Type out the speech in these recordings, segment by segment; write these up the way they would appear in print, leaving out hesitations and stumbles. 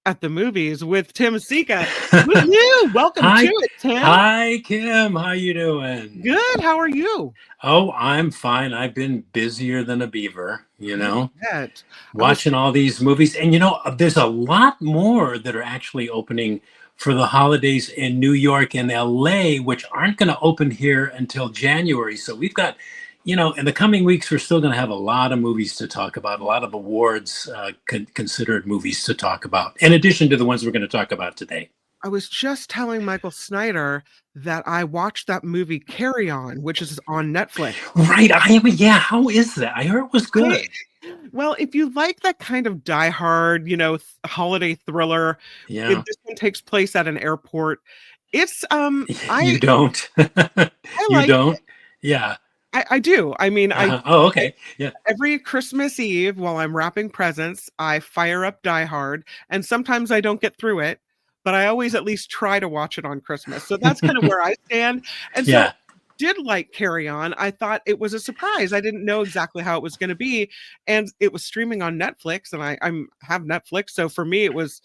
at the Movies with Tim Sika. Woo! Welcome to Hi, it, Tim. hi, Kim. How you doing? Good. How are you? Oh, I'm fine. I've been busier than a beaver, I bet. I was watching all these movies. And there's a lot more that are actually opening for the holidays in New York and LA, which aren't going to open here until January. So we've got, in the coming weeks, we're still going to have a lot of movies to talk about, a lot of awards considered movies to talk about, in addition to the ones we're going to talk about today. I was just telling Michael Snyder that I watched that movie Carry On, which is on Netflix. Right. Yeah. How is that? I heard it was good. Well, if you like that kind of Die Hard, holiday thriller, Yeah. this one takes place at an airport. It's You don't. I You like don't. Yeah. I do. I mean, Oh, okay. Yeah. every Christmas Eve while I'm wrapping presents, I fire up Die Hard, and sometimes I don't get through it, but I always at least try to watch it on Christmas. So that's kind of where I stand. And so Yeah. did like Carry On. I thought it was a surprise. I didn't know exactly how it was going to be, and it was streaming on Netflix, and I have Netflix, so for me it was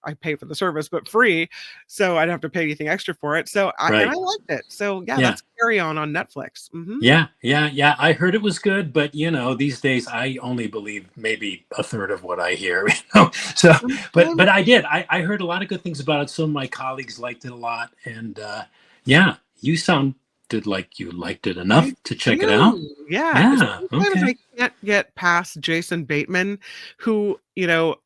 I pay for the service, but free, so I don't have to pay anything extra for it. So I liked it. So yeah, Yeah. that's Carry On Netflix. Yeah. I heard it was good, but these days I only believe maybe a third of what I hear. So, but I did. I heard a lot of good things about it. Some of my colleagues liked it a lot, and yeah, you sounded like you liked it enough to check it out. Yeah. Yeah. Sometimes Okay. I can't get past Jason Bateman, who,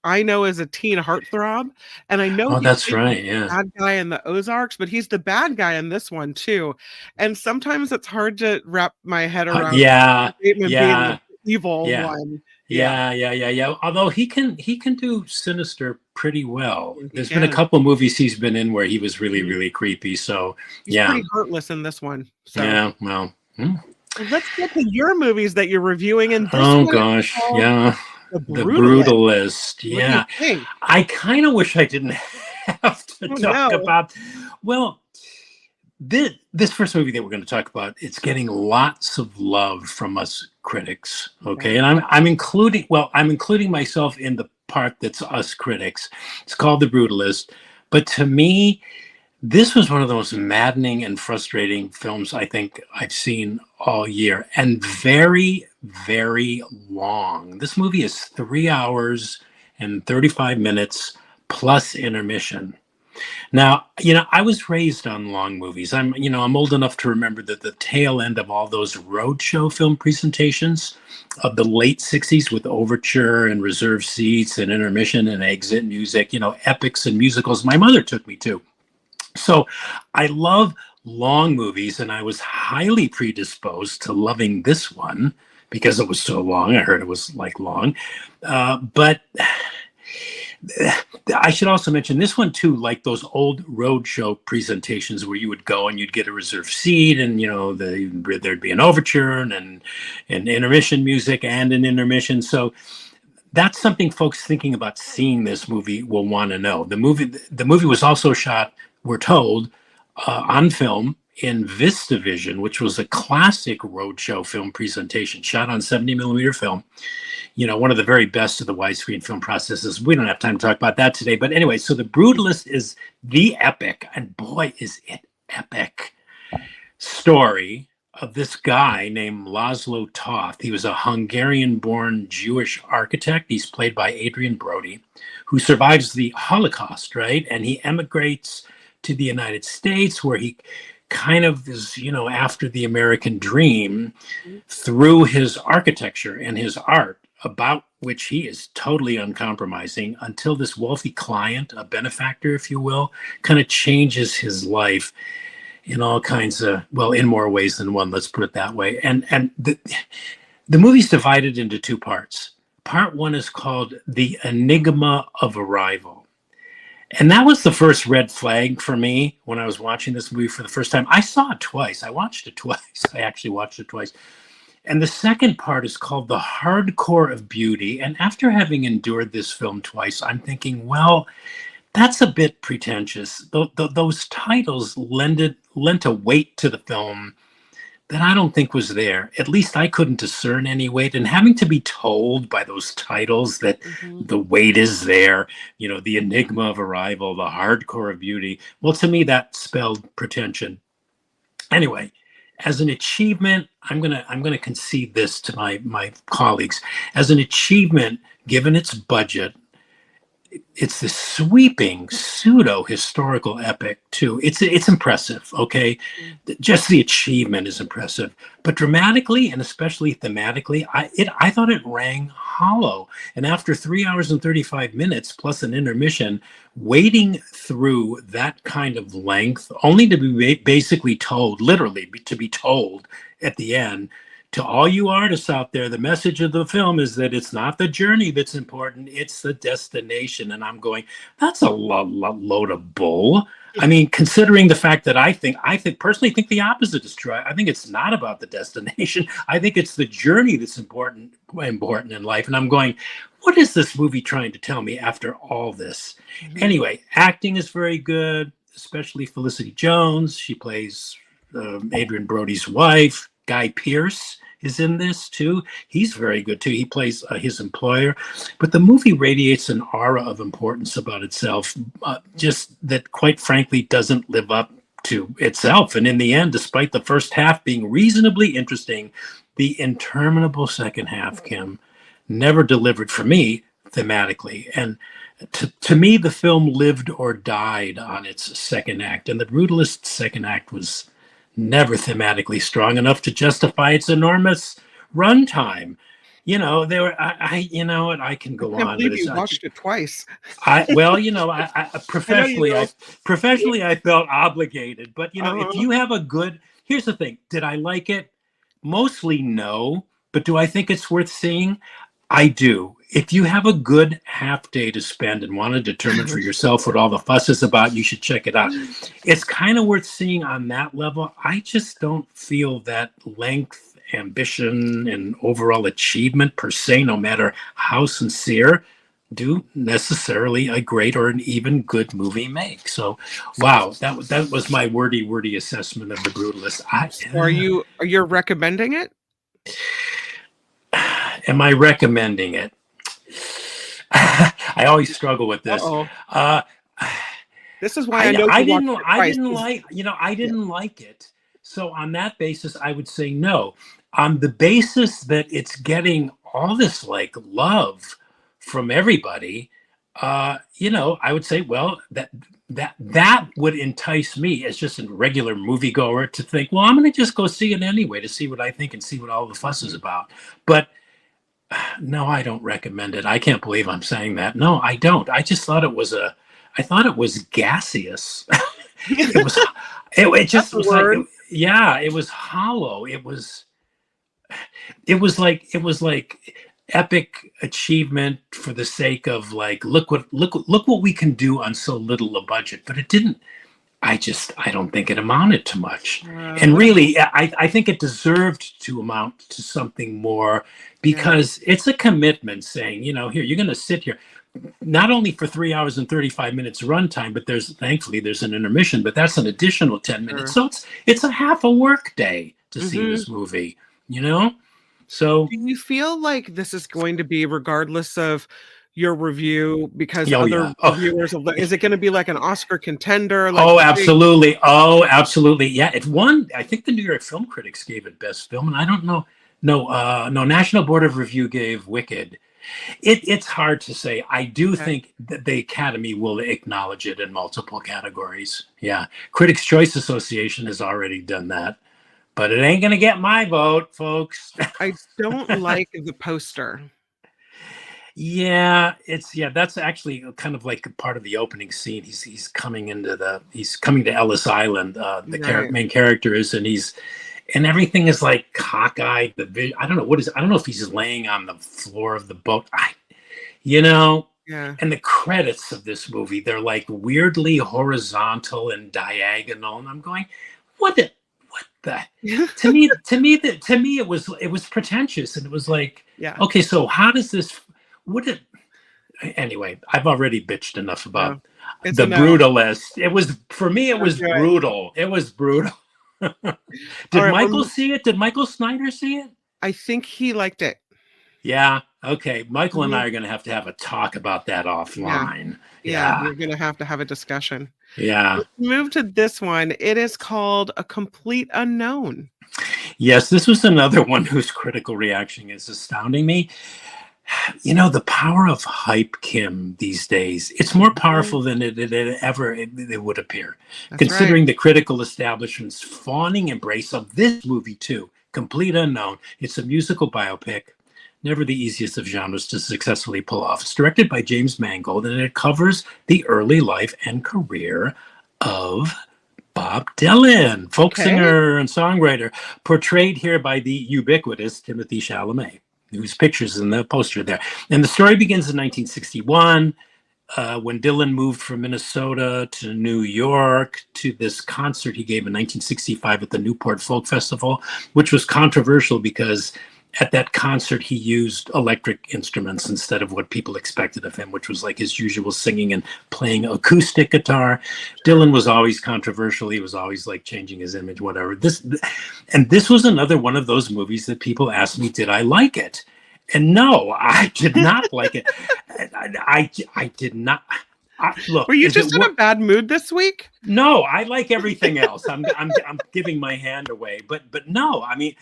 I know is a teen heartthrob. And I know Oh, he that's played the right. Yeah. bad guy in the Ozarks, but he's the bad guy in this one too. And sometimes it's hard to wrap my head around Yeah. Bateman being Yeah. the evil Yeah. one. Yeah. Yeah. Although he can do sinister pretty well. He There's been a can. couple movies he's been in where he was really, Mhm. really creepy. So He's yeah, pretty heartless in this one. So yeah. Well, let's get to your movies that you're reviewing. And this oh one is gosh, called yeah. The The Brutalist. Brutalist. What do you Yeah. think? I kind of wish I didn't have to Oh talk no. about. Well, this first movie that we're going to talk about, it's getting lots of love from us critics. Okay, and I'm including myself in the part that's us critics. It's called The Brutalist, but to me, this was one of the most maddening and frustrating films I think I've seen all year, and very, very long. This movie is 3 hours and 35 minutes plus intermission. Now, I was raised on long movies. I'm old enough to remember that the tail end of all those roadshow film presentations of the late 60s with overture and reserved seats and intermission and exit music, epics and musicals. My mother took me to. So I love long movies, and I was highly predisposed to loving this one because it was so long. I heard it was like long. But I should also mention this one too, like those old roadshow presentations where you would go and you'd get a reserved seat, and there'd be an overture and intermission music and an intermission. So that's something folks thinking about seeing this movie will want to know. The movie was also shot, we're told, on film in VistaVision, which was a classic roadshow film presentation shot on 70 millimeter film. One of the very best of the widescreen film processes. We don't have time to talk about that today. But anyway, so The Brutalist is the epic, and boy, is it epic, story of this guy named Laszlo Toth. He was a Hungarian-born Jewish architect. He's played by Adrian Brody, who survives the Holocaust, right? And he emigrates to the United States, where he kind of is, after the American dream through his architecture and his art, about which he is totally uncompromising, until this wealthy client, a benefactor, if you will, kind of changes his life in all kinds of, well, in more ways than one, let's put it that way. And the movie's divided into two parts. Part one is called The Enigma of Arrival. And that was the first red flag for me when I was watching this movie for the first time. I saw it twice. I watched it twice. I actually watched it twice. And the second part is called The Hardcore of Beauty. And after having endured this film twice, I'm thinking, well, that's a bit pretentious. Those titles lent a weight to the film that I don't think was there. At least I couldn't discern any weight. And having to be told by those titles that Mhm. the weight is there, you know, the enigma of arrival, the hardcore of beauty. Well, to me, that spelled pretension. Anyway, as an achievement, I'm gonna concede this to my colleagues. As an achievement, given its budget, it's this sweeping pseudo historical epic too. It's impressive. Okay, just the achievement is impressive, but dramatically and especially thematically, I thought it rang hollow. And after 3 hours and 35 minutes plus an intermission, waiting through that kind of length, only to be basically told, literally to be told at the end, to all you artists out there, the message of the film is that it's not the journey that's important, it's the destination. And I'm going, that's a load of bull. I mean, considering the fact that personally think the opposite is true. I think it's not about the destination. I think it's the journey that's important in life. And I'm going, what is this movie trying to tell me after all this? Mhm. Anyway, acting is very good, especially Felicity Jones. She plays Adrian Brody's wife. Guy Pearce is in this too. He's very good too. He plays his employer, but the movie radiates an aura of importance about itself, just that, quite frankly, doesn't live up to itself. And in the end, despite the first half being reasonably interesting, the interminable second half, Kim, never delivered for me thematically. And to me, the film lived or died on its second act, and the Brutalist second act was never thematically strong enough to justify its enormous runtime. You know, there were you know what, I can I go can't on, but believe it's you watched it twice. well, you know, I I know you will. professionally I felt obligated. But you know, if Uh-huh. you have a good, here's the thing: did I like it? Mostly no, but do I think it's worth seeing? I do. If you have a good half day to spend and want to determine for yourself what all the fuss is about, you should check it out. It's kind of worth seeing on that level. I just don't feel that length, ambition, and overall achievement per se, no matter how sincere, do necessarily a great or an even good movie make. So, wow, that was my wordy assessment of The Brutalist. So you're recommending it? Am I recommending it? I always struggle with this. Uh-oh. Uh, This is why I know you watched it I twice. didn't like, I Yeah. didn't like it. So on that basis, I would say no. On the basis that it's getting all this like love from everybody, I would say, well, that would entice me as just a regular moviegoer to think, well, I'm going to just go see it anyway to see what I think and see what all the fuss is Mhm. about. But no, I don't recommend it. I can't believe I'm saying that. No, I don't. I thought it was gaseous. it was, it That's just a was like, word. yeah, it was hollow. It was like epic achievement for the sake of like, look what we can do on so little a budget. But it didn't. I don't think it amounted to much. And What really, I think it deserved to amount to something more, yeah. because it's a commitment saying, here, you're going to sit here not only for 3 hours and 35 minutes runtime, but thankfully there's an intermission, but that's an additional 10 minutes. Sure. So it's a half a work day to see Mhm. this movie, you know? So, Do you feel like this is going to be regardless of your review because oh other yeah. Oh, reviewers will is it gonna be like an Oscar contender, like oh, a big absolutely. Oh, absolutely. Yeah, it won. I think the New York Film Critics gave it best film, and I don't know. No, no. National Board of Review gave Wicked. It's hard to say. I do okay. think that the Academy will acknowledge it in multiple categories. Yeah, Critics' Choice Association has already done that, but it ain't gonna get my vote, folks. I don't like the poster. Yeah, that's actually kind of like a part of the opening scene. He's coming to Ellis Island. Right. Main character is, and everything is like cockeyed. I don't know what is. I don't know if he's laying on the floor of the boat. You know, Yeah. and the credits of this movie, they're like weirdly horizontal and diagonal, and I'm going, what the? To me, it was pretentious, and it was like, Yeah. okay, so how does this? What it? Anyway, I've already bitched enough No. about It's the a no. Brutalist. It was, for me, it was Okay. brutal. It was brutal. All Did right, Michael see it? Did Michael Snyder see it? I think he liked it. Yeah. Okay. Michael and Mhm. I are going to have a talk about that Yeah. offline. Yeah, Yeah. we're gonna have to have a discussion. Yeah. Let's move to this one. It is called A Complete Unknown. Yes, this was another one whose critical reaction is astounding me. You know, the power of hype, Kim, these days, it's more Mhm. powerful than it would appear. That's right. Considering the critical establishment's fawning embrace of this movie, too, Complete Unknown. It's a musical biopic, never the easiest of genres to successfully pull off. It's directed by James Mangold, and it covers the early life and career of Bob Dylan, folk Okay. singer and songwriter, portrayed here by the ubiquitous Timothy Chalamet, whose picture's in the poster there. And the story begins in 1961 when Dylan moved from Minnesota to New York to this concert he gave in 1965 at the Newport Folk Festival, which was controversial because at that concert he used electric instruments instead of what people expected of him, which was like his usual singing and playing acoustic guitar. Dylan was always controversial. He was always like changing his image, whatever. This was another one of those movies that people asked me, did I like it? And no, I did not like it. I did not. Look, Were you is it just in a bad mood this week? No, I like everything else. I'm giving my hand away, but no, I mean,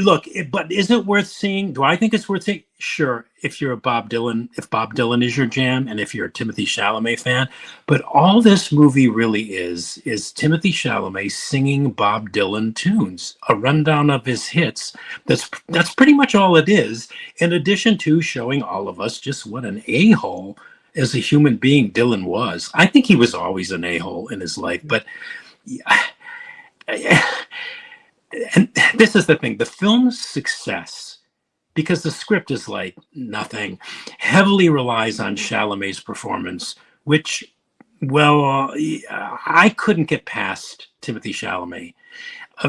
look. But is it worth seeing? Do I think it's worth seeing? Sure, if you're a Bob Dylan, if Bob Dylan is your jam, and if you're a Timothy Chalamet fan. But all this movie really is Timothy Chalamet singing Bob Dylan tunes, a rundown of his hits. That's pretty much all it is. In addition to showing all of us just what an a-hole as a human being Dylan was. I think he was always an a-hole in his life, but and this is the thing, the film's success, because the script is like nothing, heavily relies on Chalamet's performance, which, well, I couldn't get past Timothy Chalamet.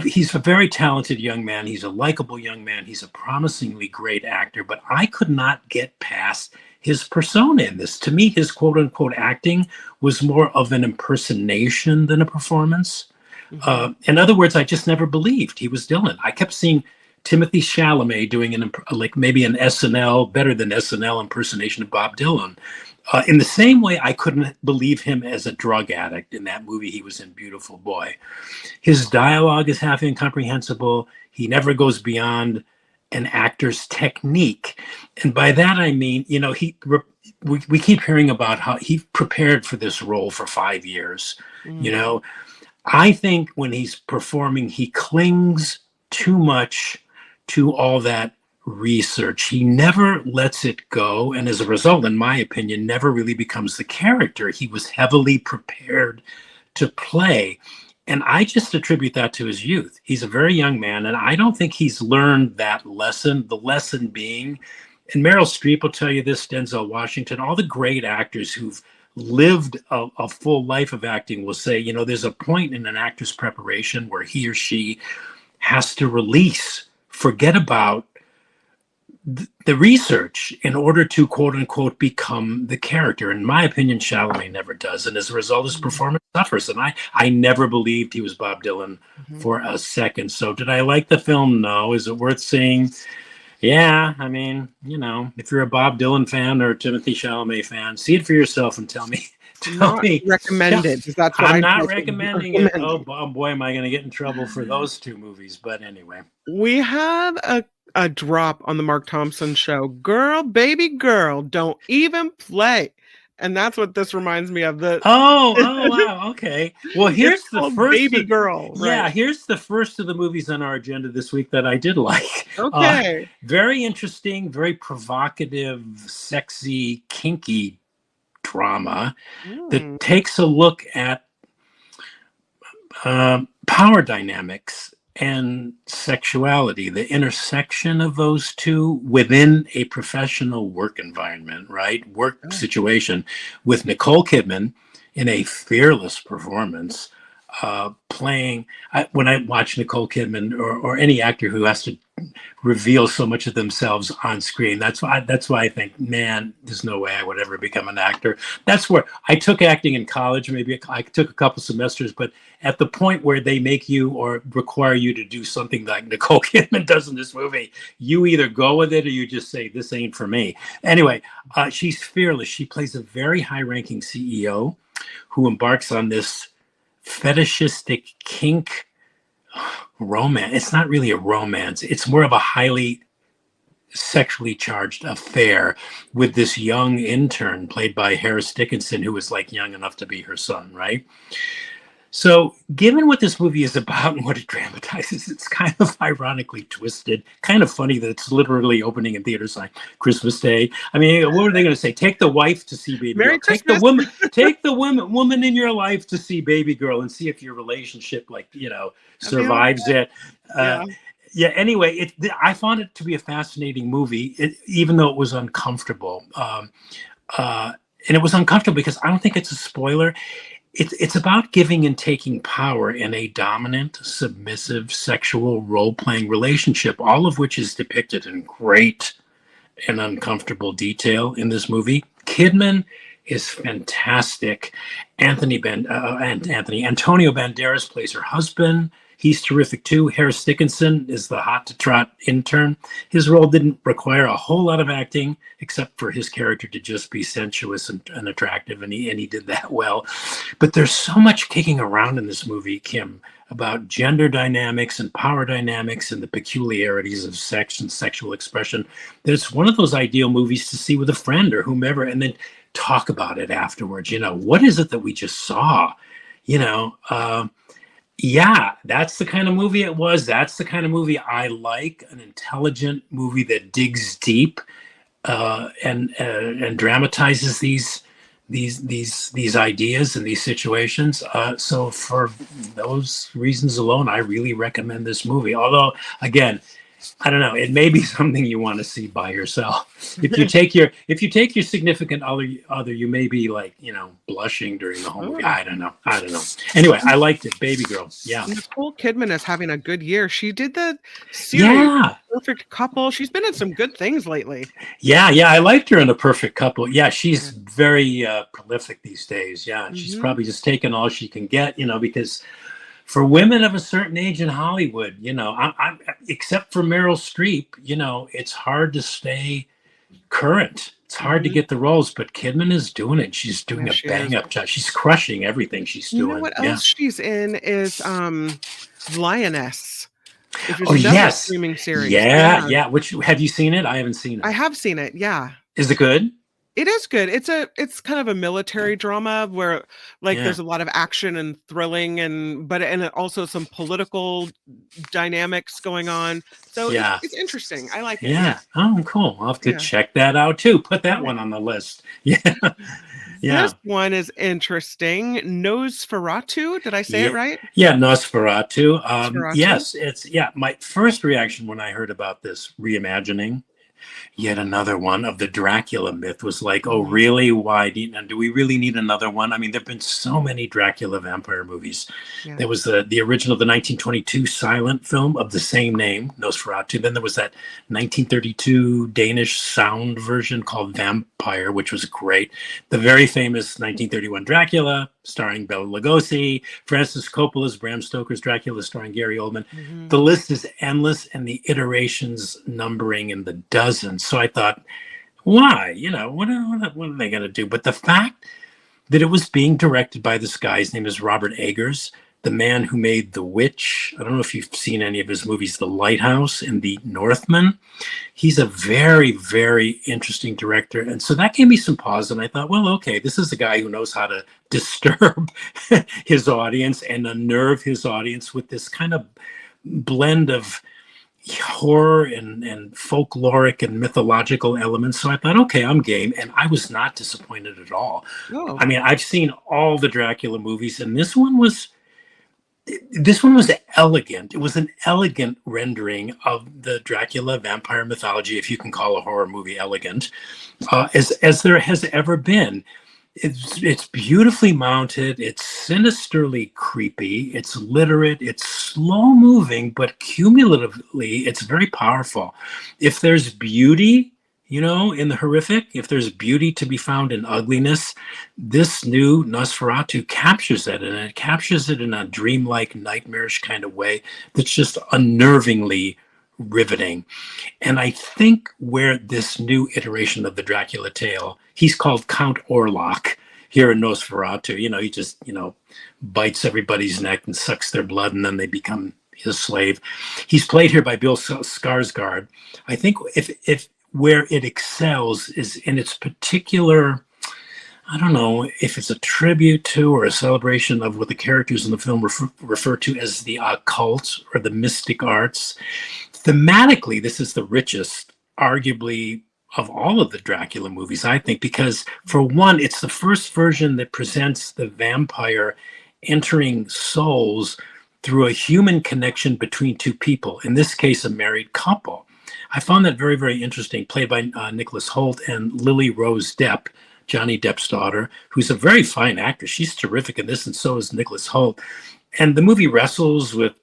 He's a very talented young man. He's a likable young man. He's a promisingly great actor, but I could not get past his persona in this. To me, his quote unquote acting was more of an impersonation than a performance. Mm-hmm. In other words, I just never believed he was Dylan. I kept seeing Timothy Chalamet doing like maybe an SNL, better than SNL impersonation of Bob Dylan. In the same way, I couldn't believe him as a drug addict in that movie he was in, Beautiful Boy. His dialogue is half incomprehensible. He never goes beyond an actor's technique. And by that, I mean, you know, we keep hearing about how he prepared for this role for 5 years. You know, I think when he's performing, he clings too much to all that research. He never lets it go. And as a result, in my opinion, never really becomes the character he was heavily prepared to play. And I just attribute that to his youth. He's a very young man, and I don't think he's learned that lesson. The lesson being, and Meryl Streep will tell you this, Denzel Washington, all the great actors who've lived a full life of acting will say, you know, there's a point in an actor's preparation where he or she has to release, forget about the research in order to quote unquote become the character. In my opinion, Chalamet never does, and as a result, his performance suffers. And I never believed he was Bob Dylan for a second. So, did I like the film? No. Is it worth seeing? Yeah. I mean, you know, if you're a Bob Dylan fan or a Timothy Chalamet fan, see it for yourself and tell me. Not recommended, because that's what I'm I'd not say. recommending it. Oh boy, am I going to get in trouble for those two movies? But anyway, We had a drop on the Mark Thompson show. Girl, baby girl, don't even play. And that's what this reminds me of. Oh, wow. Okay. Well, here's It's the called first. Baby Girl. Yeah, Right. here's the first of the movies on our agenda this week that I did like. Okay. Very interesting, very provocative, sexy, kinky drama that takes a look at power dynamics and sexuality, the intersection of those two within a professional work environment, right? Work situation, with Nicole Kidman in a fearless performance. playing. When I watch Nicole Kidman or any actor who has to reveal so much of themselves on screen, that's why I think, man, there's no way I would ever become an actor. That's where I took acting in college. Maybe I took a couple semesters, but at the point where they make you or require you to do something like Nicole Kidman does in this movie, you either go with it or you just say, this ain't for me. Anyway, she's fearless. She plays a very high-ranking CEO who embarks on this fetishistic kink romance. It's not really a romance. It's more of a highly sexually charged affair with this young intern played by Harris Dickinson, who was like young enough to be her son, right? So given what this movie is about and what it dramatizes, it's kind of ironically twisted, kind of funny that it's literally opening in theaters on Christmas Day. I mean, what are they going to say? Take the wife to see Baby Merry Girl. Christmas. Take the woman in your life to see Baby Girl and see if your relationship, survives it. Yeah. Anyway, I found it to be a fascinating movie, even though it was uncomfortable. And it was uncomfortable because I don't think it's a spoiler. It's about giving and taking power in a dominant, submissive, sexual role-playing relationship, all of which is depicted in great and uncomfortable detail in this movie. Kidman is fantastic. Antonio Banderas plays her husband. He's terrific too. Harris Dickinson is the hot-to-trot intern. His role didn't require a whole lot of acting, except for his character to just be sensuous and attractive, and he did that well. But there's so much kicking around in this movie, Kim, about gender dynamics and power dynamics and the peculiarities of sex and sexual expression, that it's one of those ideal movies to see with a friend or whomever, and then talk about it afterwards. What is it that we just saw? Yeah, that's the kind of movie it was. That's the kind of movie I like, an intelligent movie that digs deep and dramatizes these ideas and these situations. So for those reasons alone, I really recommend this movie. Although, again, I don't know, it may be something you want to see by yourself. If you take your significant other, you may be blushing during the whole movie. I don't know. Anyway, I liked it. Baby Girl. Yeah. Nicole Kidman is having a good year. She did the series Perfect Couple. She's been in some good things lately. Yeah. I liked her in The Perfect Couple. Yeah, she's very prolific these days. Yeah, she's probably just taking all she can get, because for women of a certain age in Hollywood, I'm except for Meryl Streep, it's hard to stay current. It's hard to get the roles, but Kidman is doing it. She's doing a bang-up job. She's crushing everything she's doing. You know what else she's in is Lioness. Yes, streaming series. Yeah. Which, have you seen it? I haven't seen it. I have seen it. Yeah. Is it good? It is good. It's kind of a military drama where there's a lot of action and thrilling and also some political dynamics going on. So it's interesting. I like it. Yeah. Oh, cool. I'll have to check that out too. Put that one on the list. Yeah. This one is interesting. Nosferatu. Did I say it right? Yeah, Nosferatu. Yes, my first reaction when I heard about this reimagining, yet another one of the Dracula myth, was like, oh, really? Why? Do we really need another one? I mean, there have been so many Dracula vampire movies. Yeah. There was the original, the 1922 silent film of the same name, Nosferatu. Then there was that 1932 Danish sound version called Vampire, which was great. The very famous 1931 Dracula, starring Bela Lugosi, Francis Coppola's Bram Stoker's Dracula, starring Gary Oldman. The list is endless, and the iterations numbering in the dozens. So I thought, why? What are they going to do? But the fact that it was being directed by this guy, his name is Robert Eggers, the man who made The Witch. I don't know if you've seen any of his movies, The Lighthouse and The Northman. He's a very, very interesting director. And so that gave me some pause. And I thought, well, okay, this is a guy who knows how to disturb his audience and unnerve his audience with this kind of blend of horror and folkloric and mythological elements. So I thought, okay, I'm game. And I was not disappointed at all. Oh. I mean, I've seen all the Dracula movies, and this one was elegant. It was an elegant rendering of the Dracula vampire mythology, if you can call a horror movie elegant, as there has ever been. It's beautifully mounted. It's sinisterly creepy. It's literate. It's slow moving, but cumulatively, it's very powerful. If there's beauty, in the horrific, if there's beauty to be found in ugliness, this new Nosferatu captures it, and it captures it in a dreamlike, nightmarish kind of way that's just unnervingly riveting. And I think where this new iteration of the Dracula tale, he's called Count Orlok here in Nosferatu. He just, bites everybody's neck and sucks their blood, and then they become his slave. He's played here by Bill Skarsgård. I think if where it excels is in its particular, I don't know if it's a tribute to or a celebration of what the characters in the film refer to as the occult or the mystic arts. Thematically, this is the richest, arguably, of all of the Dracula movies, I think, because for one, it's the first version that presents the vampire entering souls through a human connection between two people, in this case, a married couple. I found that very, very interesting, played by Nicholas Hoult and Lily Rose Depp, Johnny Depp's daughter, who's a very fine actress. She's terrific in this, and so is Nicholas Hoult. And the movie wrestles with,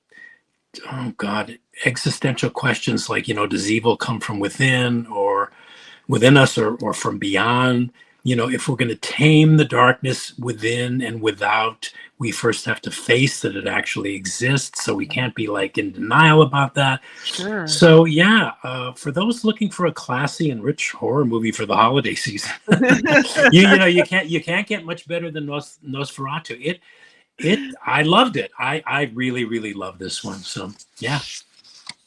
oh God, existential questions like, does evil come from within or within us or from beyond? If we're going to tame the darkness within and without, we first have to face that it actually exists. So we can't be in denial about that. Sure. So yeah, for those looking for a classy and rich horror movie for the holiday season, you can't get much better than Nosferatu. I loved it. I really, really love this one. So yeah.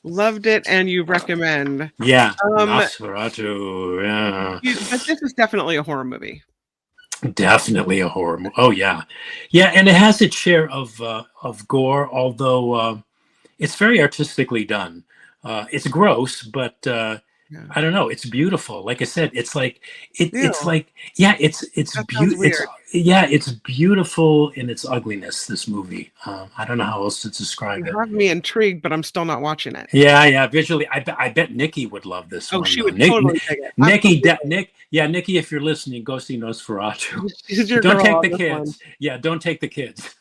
Loved it, and you recommend. Yeah, Nosferatu, yeah. But this is definitely a horror movie. Definitely a horror movie. Oh yeah. Yeah, and it has its share of gore, although it's very artistically done. It's gross, but I don't know, it's beautiful. Like I said, it's like it's beautiful. It's beautiful in its ugliness, this movie. I don't know how else to describe it. You have me intrigued, but I'm still not watching it. Yeah, visually, I bet Nikki would love this one. Oh, she would totally dig it. Nikki, if you're listening, go see Nosferatu. Don't take the kids. Yeah, don't take the kids.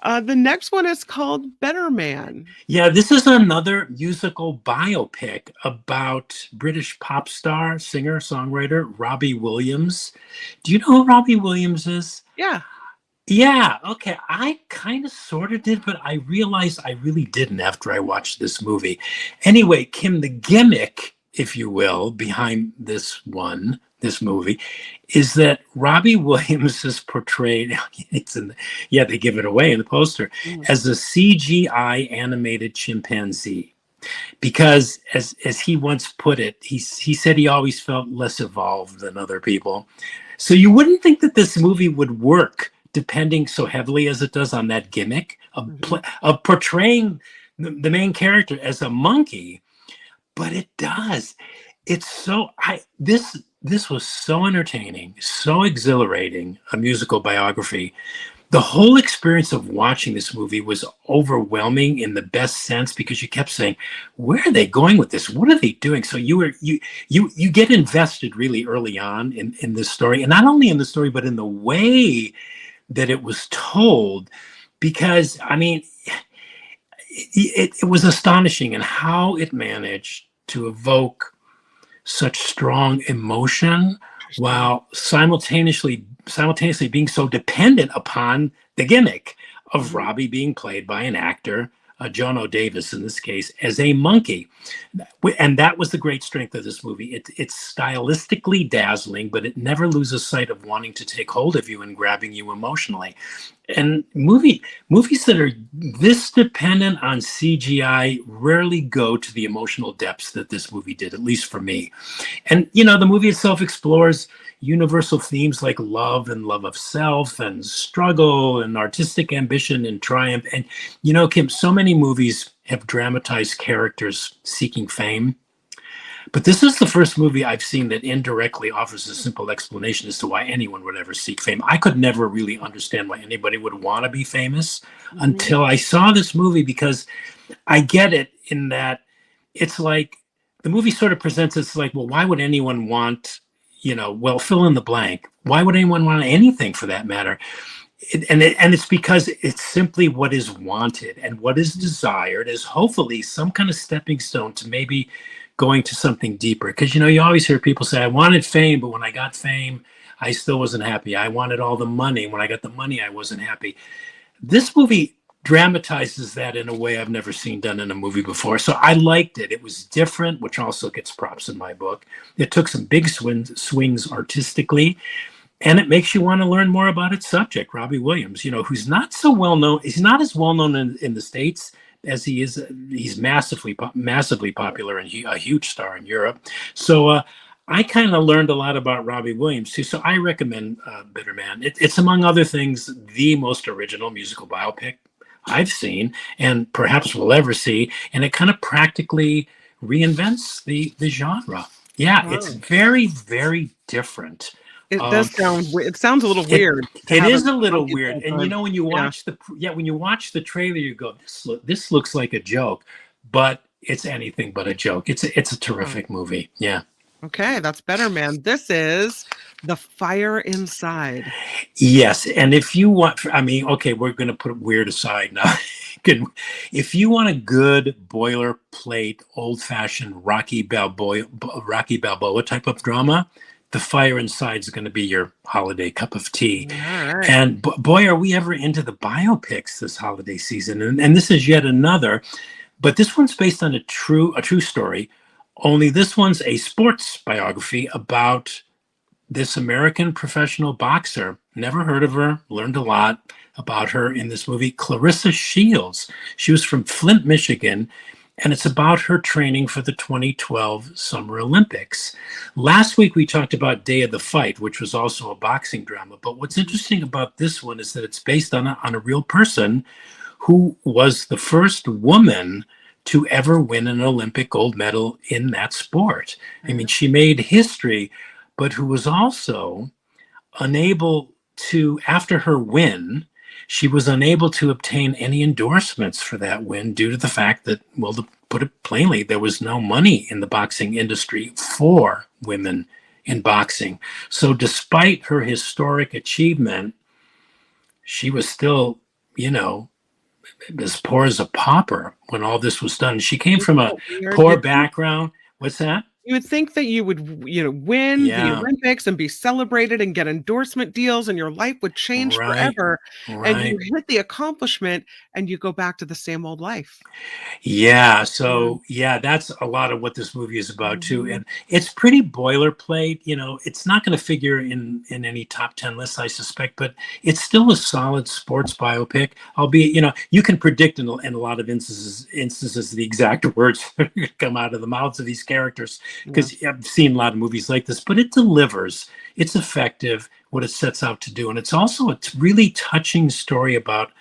The next one is called Better Man. Yeah, this is another musical biopic about British pop star, singer, songwriter Robbie Williams. Do you know who Robbie Williams is? Yeah. Yeah, okay. I kind of sort of did, but I realized I really didn't after I watched this movie. Anyway, Kim, the gimmick, if you will, behind this movie, is that Robbie Williams is portrayed, they give it away in the poster, as a CGI animated chimpanzee. Because as he once put it, he said he always felt less evolved than other people. So you wouldn't think that this movie would work depending so heavily as it does on that gimmick of portraying the main character as a monkey, but it does. It's so this was so entertaining, so exhilarating, a musical biography. The whole experience of watching this movie was overwhelming in the best sense, because you kept saying, where are they going with this? What are they doing? So you get invested really early on in this story, and not only in the story, but in the way that it was told, because I mean, it was astonishing in how it managed to evoke such strong emotion while simultaneously being so dependent upon the gimmick of Robbie being played by an actor, John O'Davis in this case, as a monkey. And that was the great strength of this movie. It's stylistically dazzling, but it never loses sight of wanting to take hold of you and grabbing you emotionally. And movies that are this dependent on CGI rarely go to the emotional depths that this movie did, at least for me. And, the movie itself explores universal themes like love and love of self and struggle and artistic ambition and triumph. And, Kim, so many movies have dramatized characters seeking fame. But this is the first movie I've seen that indirectly offers a simple explanation as to why anyone would ever seek fame. I could never really understand why anybody would want to be famous until I saw this movie, because I get it in that it's like the movie sort of presents it's like, well, why would anyone want, fill in the blank. Why would anyone want anything for that matter? And it's because it's simply what is wanted, and what is desired is hopefully some kind of stepping stone to maybe going to something deeper. Because you always hear people say, I wanted fame, but when I got fame, I still wasn't happy. I wanted all the money. When I got the money, I wasn't happy. This movie dramatizes that in a way I've never seen done in a movie before. So I liked it. It was different, which also gets props in my book. It took some big swings artistically, and it makes you want to learn more about its subject, Robbie Williams, who's not so well known. He's not as well known in the States as he is. He's massively popular and a huge star in Europe. So I kind of learned a lot about Robbie Williams too. So I recommend Bitter Man. It's among other things the most original musical biopic I've seen and perhaps will ever see. And it kind of practically reinvents the genre. Yeah, Wow. it's very, very different. It does sound. It sounds a little weird. It is a little weird, and when you Yeah. watch when you watch the trailer, you go, "This looks like a joke," but it's anything but a joke. It's a terrific movie. Yeah. Okay, that's Better Man. This is The Fire Inside. Yes, and if you want, I mean, okay, we're going to put weird aside now. If you want a good boilerplate, old-fashioned Rocky Balboa type of drama, The Fire Inside is going to be your holiday cup of tea. All right. And boy, are we ever into the biopics this holiday season. And this is yet another, but this one's based on a true story, only this one's a sports biography about this American professional boxer. Never heard of her, learned a lot about her in this movie, Clarissa Shields. She was from Flint, Michigan, and it's about her training for the 2012 Summer Olympics. Last week, we talked about Day of the Fight, which was also a boxing drama. But what's interesting about this one is that it's based on a real person who was the first woman to ever win an Olympic gold medal in that sport. I mean, she made history, but who was also unable to, after her win, she was unable to obtain any endorsements for that win due to the fact that, well, to put it plainly, there was no money in the boxing industry for women in boxing. So despite her historic achievement, she was still, as poor as a pauper when all this was done. She came from a poor background. What's that? You would think that you would, win the Olympics and be celebrated and get endorsement deals and your life would change forever. And you hit the accomplishment and you go back to the same old life. Yeah. So, that's a lot of what this movie is about too. And it's pretty boilerplate. It's not going to figure in any top 10 lists, I suspect, but it's still a solid sports biopic, albeit, you can predict in a lot of instances the exact words that come out of the mouths of these characters, because I've seen a lot of movies like this, but it delivers. It's effective, what it sets out to do. And it's also a really touching story about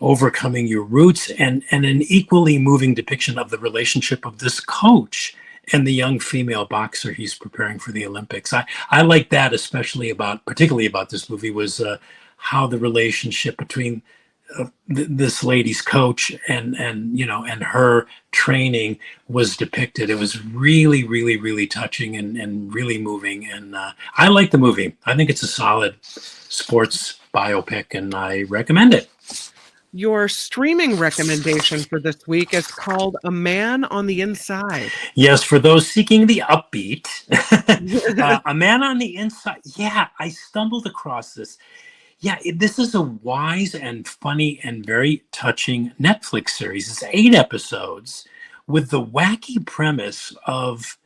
overcoming your roots, and an equally moving depiction of the relationship of this coach and the young female boxer he's preparing for the Olympics. I like that, particularly about this movie, was how the relationship between this lady's coach and her training was depicted. It was really, really, really touching and really moving. And I like the movie. I think it's a solid sports biopic, and I recommend it. Your streaming recommendation for this week is called A Man on the Inside. Yes, for those seeking the upbeat, A Man on the Inside. Yeah, I stumbled across this. Yeah, this is a wise and funny and very touching Netflix series. It's 8 episodes with the wacky premise of,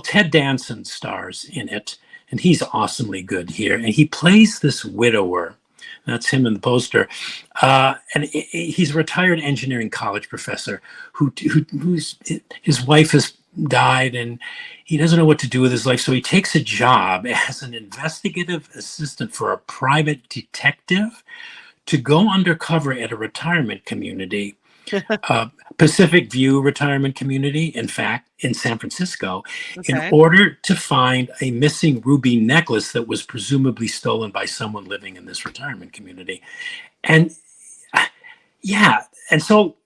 Ted Danson stars in it, and he's awesomely good here. And he plays this widower. That's him in the poster. And he's a retired engineering college professor who's his wife has died, and he doesn't know what to do with his life. So he takes a job as an investigative assistant for a private detective to go undercover at a retirement community, Pacific View retirement community, in fact, in San Francisco, in order to find a missing ruby necklace that was presumably stolen by someone living in this retirement community. And and so,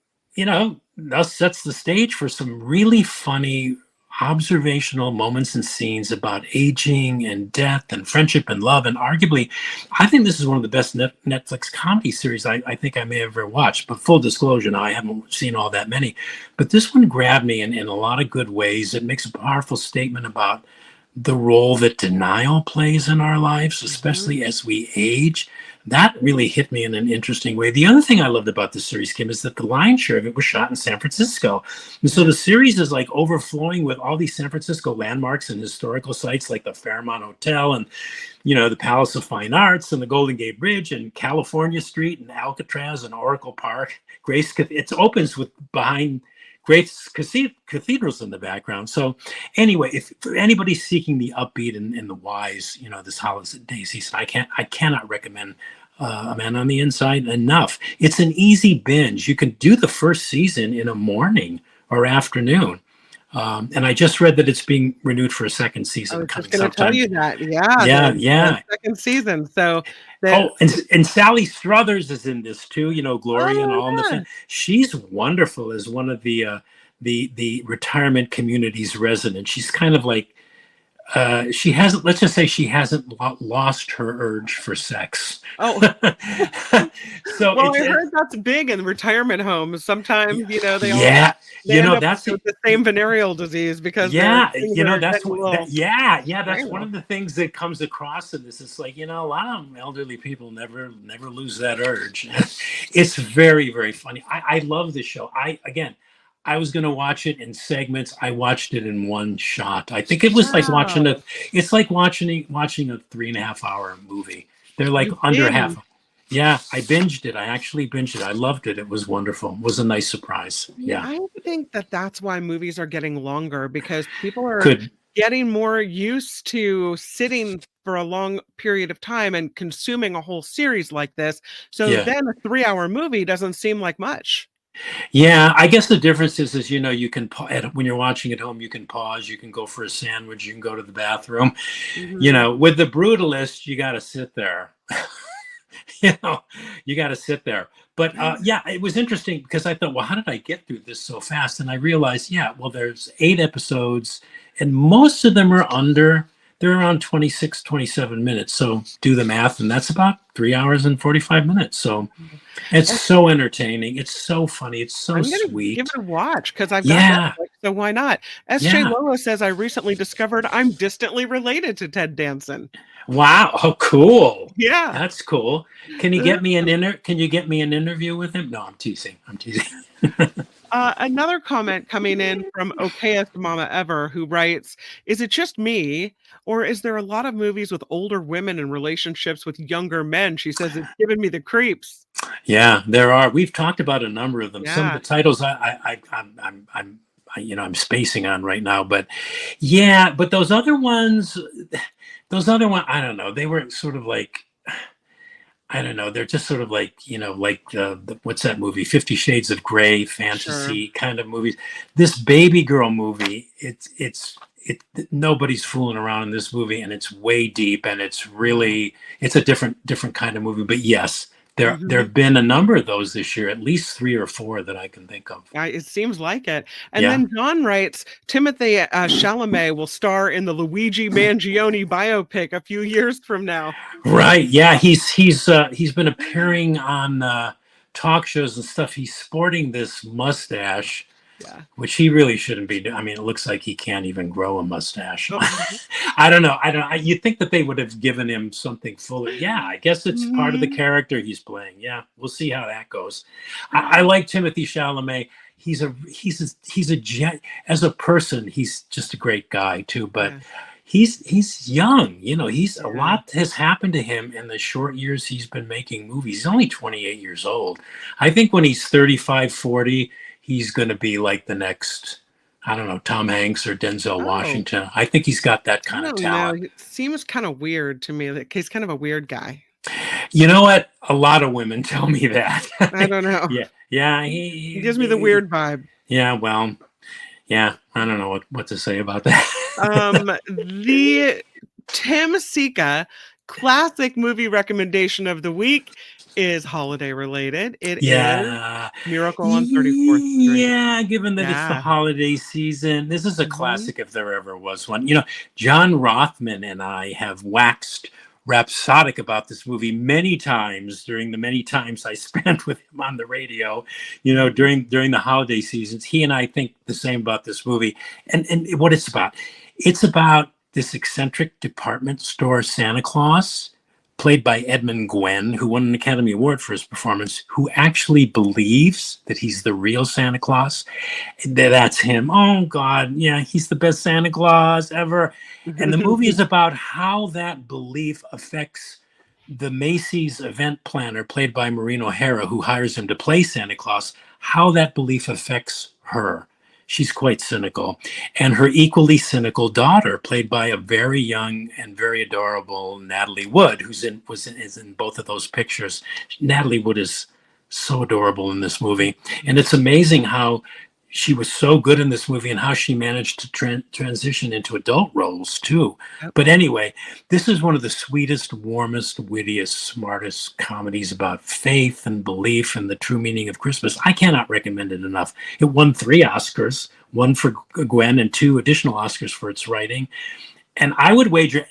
thus sets the stage for some really funny, observational moments and scenes about aging and death and friendship and love. And arguably, I think this is one of the best Netflix comedy series I think I may have ever watched. But full disclosure, now I haven't seen all that many. But this one grabbed me in a lot of good ways. It makes a powerful statement about the role that denial plays in our lives, especially as we age. That really hit me in an interesting way. The other thing I loved about the series, Kim, is that the lion's share of it was shot in San Francisco. And so the series is like overflowing with all these San Francisco landmarks and historical sites like the Fairmont Hotel and, the Palace of Fine Arts and the Golden Gate Bridge and California Street and Alcatraz and Oracle Park. It opens with behind great cathedrals in the background. So anyway, if for anybody seeking the upbeat and the wise, this holiday season, I cannot recommend A Man on the Inside enough. It's an easy binge. You can do the first season in a morning or afternoon. And I just read that it's being renewed for a second season. I was just going to tell you that. Yeah. Yeah. Second season. So. And Sally Struthers is in this too. Gloria and all in this. She's wonderful as one of the retirement community's residents. She's kind of like let's just say she hasn't lost her urge for sex. Oh, so well, I heard that's big in retirement homes. Sometimes, they all that's the same venereal disease because that's one of the things that comes across in this. It's like, a lot of elderly people never lose that urge. It's very, very funny. I love this show. I was going to watch it in segments. I watched it in one shot. I think it was like watching a 3.5 hour movie. They're like under half. Yeah, I binged it. I actually binged it. I loved it. It was wonderful. It was a nice surprise. Yeah. I think that's why movies are getting longer, because people are getting more used to sitting for a long period of time and consuming a whole series like this. So then a 3-hour movie doesn't seem like much. Yeah, I guess the difference is you can when you're watching at home, you can pause, you can go for a sandwich, you can go to the bathroom. With the Brutalist, you got to sit there. You got to sit there. But it was interesting because I thought, well, how did I get through this so fast? And I realized, there's 8 episodes, and most of them are they're around 26, 27 minutes. So do the math, and that's about 3 hours and 45 minutes. So it's so entertaining. It's so funny. It's so sweet. Give it a watch because I've got Netflix, so why not? S.J. Lola says, I recently discovered I'm distantly related to Ted Danson. Wow. Oh, cool. Yeah. That's cool. Can you get me an interview with him? No, I'm teasing. Another comment coming in from Okayest Mama Ever, who writes, is it just me, or is there a lot of movies with older women in relationships with younger men? She says it's giving me the creeps. Yeah, there are. We've talked about a number of them. Some of the titles I'm spacing on right now, but those other ones, I don't know. They were sort of like, I don't know. They're just sort of like, what's that movie? 50 Shades of Grey fantasy kind of movies. This Babygirl movie, nobody's fooling around in this movie, and it's way deep, and it's a different kind of movie. But yes, there have been a number of those this year, at least 3 or 4 that I can think of. It seems like it. And then John writes, Timothy Chalamet will star in the Luigi Mangione biopic a few years from now. Right. Yeah. He's been appearing on talk shows and stuff. He's sporting this mustache, which he really shouldn't be. I mean, it looks like he can't even grow a mustache. I don't know. You'd think that they would have given him something fuller. Yeah, I guess it's part of the character he's playing. Yeah, we'll see how that goes. I like Timothy Chalamet. He's as a person, he's just a great guy too. But he's young. A lot has happened to him in the short years he's been making movies. He's only 28 years old. I think when he's 35, 40. He's going to be like the next, I don't know, Tom Hanks or Denzel Washington. I think he's got that kind of talent. It seems kind of weird to me. That he's kind of a weird guy. You know what? A lot of women tell me that. I don't know. Yeah. He gives me the weird vibe. Yeah. Well. Yeah. I don't know what to say about that. The Tim Sika classic movie recommendation of the week is holiday related. It is Yeah. Miracle on 34th Street. Yeah, given that it's the Yeah. holiday season, this is a Mhm. classic if there ever was one. John Rothman and I have waxed rhapsodic about this movie many times during the many times I spent with him on the radio, Mhm. during the holiday seasons. He and I think the same about this movie. And what it's about. It's about this eccentric department store Santa Claus, played by Edmund Gwenn, who won an Academy Award for his performance, who actually believes that he's the real Santa Claus. That's him. Oh, God. Yeah, he's the best Santa Claus ever. And the movie is about how that belief affects the Macy's event planner, played by Maureen O'Hara, who hires him to play Santa Claus, how that belief affects her. She's quite cynical. And her equally cynical daughter, played by a very young and very adorable Natalie Wood, is in both of those pictures. Natalie Wood is so adorable in this movie. And it's amazing how she was so good in this movie and how she managed to transition into adult roles too. Yep. But anyway, this is one of the sweetest, warmest, wittiest, smartest comedies about faith and belief and the true meaning of Christmas. I cannot recommend it enough. It won 3 Oscars, one for Gwen and 2 additional Oscars for its writing. And I would wager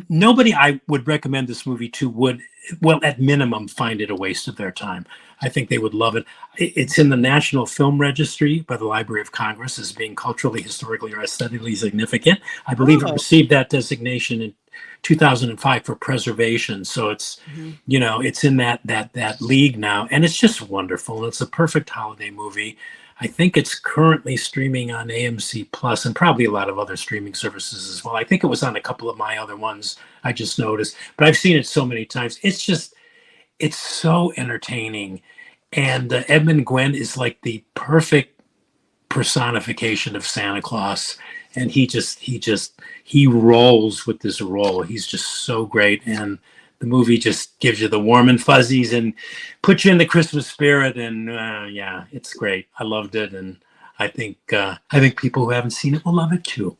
nobody I would recommend this movie to would, well, at minimum, find it a waste of their time. I think they would love it. It's in the National Film Registry by the Library of Congress as being culturally, historically, or aesthetically significant. I believe it Oh. received that designation in 2005 for preservation. So it's, Mhm. it's in that league now, and it's just wonderful. It's a perfect holiday movie. I think it's currently streaming on AMC Plus and probably a lot of other streaming services as well. I think it was on a couple of my other ones I just noticed, but I've seen it so many times. It's so entertaining. And Edmund Gwenn is like the perfect personification of Santa Claus. And he rolls with this role. He's just so great. And the movie just gives you the warm and fuzzies and puts you in the Christmas spirit. And yeah, it's great. I loved it. And I think people who haven't seen it will love it too.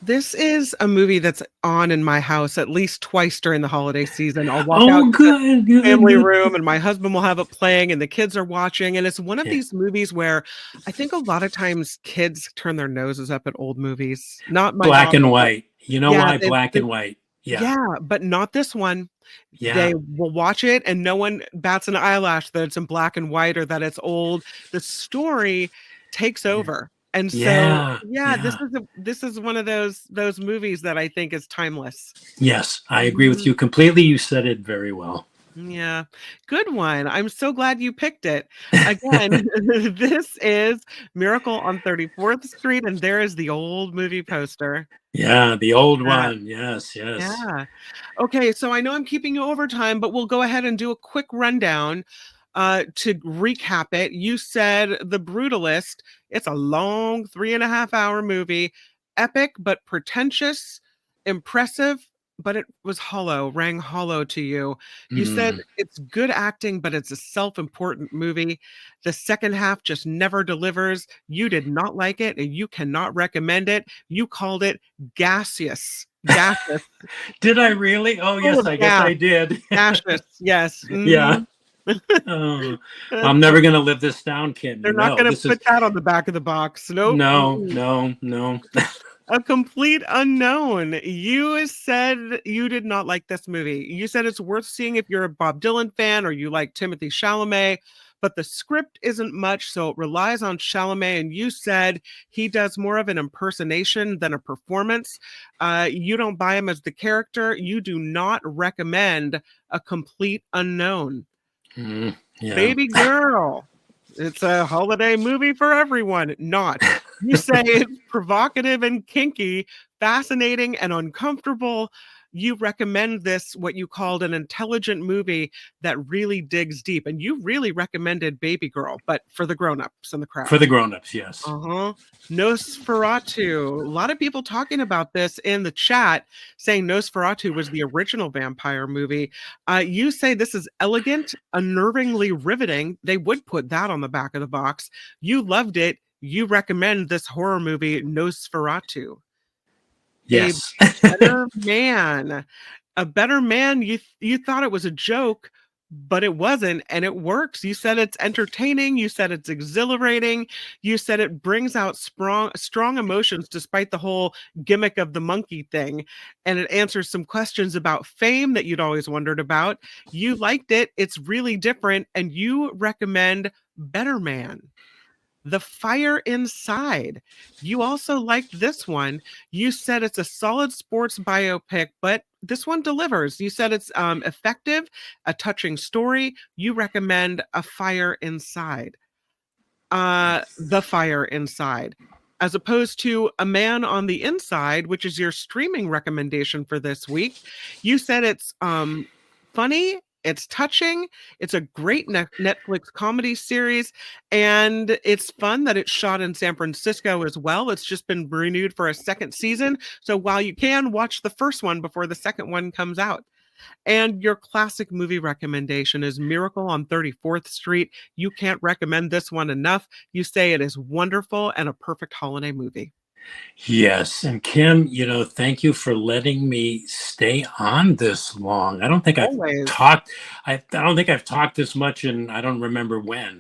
This is a movie that's on in my house at least twice during the holiday season. I'll walk out Oh, to the good, good, family good. room and my husband will have it playing and the kids are watching. And it's one of Yeah. these movies where I think a lot of times kids turn their noses up at old movies. Not my Black daughter, and but white. You know yeah, why? Black they and white. Yeah. yeah, but not this one. Yeah. They will watch it and no one bats an eyelash that it's in black and white or that it's old. The story takes over. And so, Yeah. yeah, Yeah. this is one of those movies that I think is timeless. Yes, I agree with Mhm. you completely. You said it very well. Yeah, good one. I'm so glad you picked it. Again, this is Miracle on 34th Street, and there is the old movie poster. Yeah, the old Yeah, one. Yes, yes. yeah. Okay, so I know I'm keeping you over time, but we'll go ahead and do a quick rundown. To recap it, you said The Brutalist. It's a long 3.5 hour movie, epic but pretentious, impressive, but it was hollow, rang hollow to you. You said Mm. it's good acting, but it's a self-important movie. The second half just never delivers. You did not like it, and you cannot recommend it. You called it gaseous. Gaseous, Did I really? Oh, full yes, of I guess gas. I did. Gaseous, yes. Yeah. Mhm. Oh, I'm never going to live this down, Kim. They're not No, gonna this is put that on the back of the box. Nope. no, Mm-mm. no, no. A complete unknown. You said you did not like this movie. You said it's worth seeing if you're a Bob Dylan fan or you like Timothy Chalamet, but the script isn't much, so it relies on Chalamet. And you said he does more of an impersonation than a performance. You don't buy him as the character. You do not recommend A Complete Unknown. Yeah. Babygirl. It's a holiday movie for everyone. Not. You say it's provocative and kinky, fascinating and uncomfortable. You recommend this, what you called an intelligent movie that really digs deep. And you really recommended Babygirl, but for the grown-ups in the crowd. For the grown-ups, yes. Uh-huh. Nosferatu. A lot of people talking about this in the chat, saying Nosferatu was the original vampire movie. You say this is elegant, unnervingly riveting. They would put that on the back of the box. You loved it. You recommend this horror movie, Nosferatu. A Yes. better man. A Better Man, you thought it was a joke, but it wasn't, and it works. You said it's entertaining, you said it's exhilarating, you said it brings out strong emotions despite the whole gimmick of the monkey thing, and it answers some questions about fame that you'd always wondered about. You liked it, it's really different, and you recommend Better Man. The Fire Inside. You also liked this one. You said it's a solid sports biopic, but this one delivers. You said it's effective, a touching story. You recommend A Fire Inside. The Fire Inside. As opposed to A Man on the Inside, which is your streaming recommendation for this week. You said it's funny, it's touching, it's a great Netflix comedy series, and it's fun that it's shot in San Francisco as well. It's just been renewed for a second season. So while you can watch the first one before the second one comes out. And your classic movie recommendation is Miracle on 34th Street. You can't recommend this one enough. You say it is wonderful and a perfect holiday movie. Yes, and Kim, thank you for letting me stay on this long. I don't think I've Always. talked. I don't think I've talked this much, and I don't remember when.